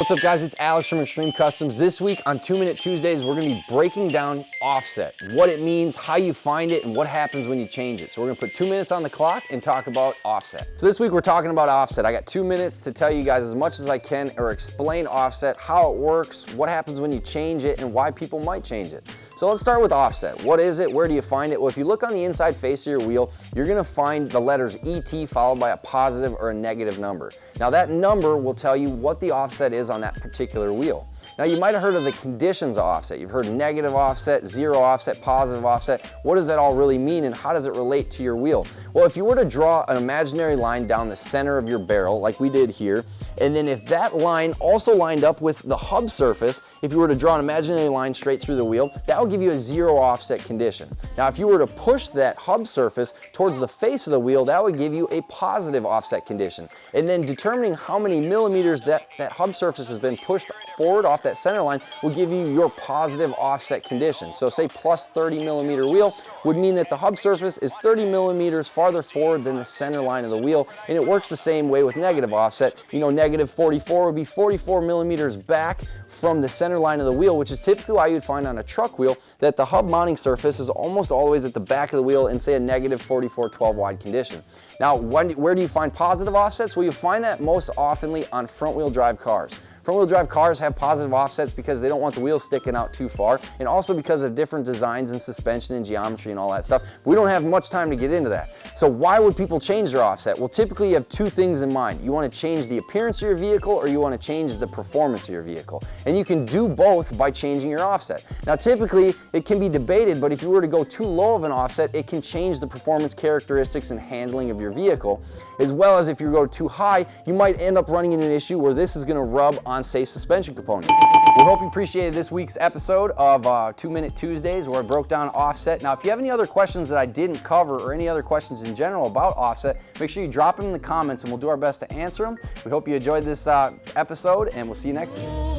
What's up guys, it's Alex from Extreme Customs. This week on 2 Minute Tuesdays, we're gonna be breaking down offset, what it means, how you find it, and what happens when you change it. So we're gonna put 2 minutes on the clock and talk about offset. So this week we're talking about offset. I got 2 minutes to tell you guys as much as I can or explain offset, how it works, what happens when you change it, and why people might change it. So let's start with offset. What is it? Where do you find it? Well, if you look on the inside face of your wheel, you're gonna find the letters ET followed by a positive or a negative number. Now that number will tell you what the offset is on that particular wheel. Now you might have heard of the conditions of offset. You've heard negative offset, zero offset, positive offset. What does that all really mean and how does it relate to your wheel? Well, if you were to draw an imaginary line down the center of your barrel like we did here, and then if that line also lined up with the hub surface, if you were to draw an imaginary line straight through the wheel, that would give you a zero offset condition. Now if you were to push that hub surface towards the face of the wheel, that would give you a positive offset condition. And then determining how many millimeters that hub surface has been pushed forward off that center line will give you your positive offset condition. So say plus 30 millimeter wheel would mean that the hub surface is 30 millimeters farther forward than the center line of the wheel, and it works the same way with negative offset. You know, negative 44 would be 44 millimeters back from the center line of the wheel, which is typically why you'd find on a truck wheel that the hub mounting surface is almost always at the back of the wheel in say a negative 44 12 wide condition. Now, where do you find positive offsets? Well, you find that most oftenly on front wheel drive cars. Front wheel drive cars have positive offsets because they don't want the wheels sticking out too far, and also because of different designs and suspension and geometry and all that stuff. We don't have much time to get into that. So why would people change their offset? Well, typically you have two things in mind. You want to change the appearance of your vehicle or you want to change the performance of your vehicle. And you can do both by changing your offset. Now typically it can be debated, but if you were to go too low of an offset, it can change the performance characteristics and handling of your vehicle. As well as if you go too high, you might end up running into an issue where this is going to rub on say suspension components. We hope you appreciated this week's episode of 2 Minute Tuesdays where I broke down offset. Now if you have any other questions that I didn't cover or any other questions in general about offset, make sure you drop them in the comments and we'll do our best to answer them. We hope you enjoyed this episode and we'll see you next week.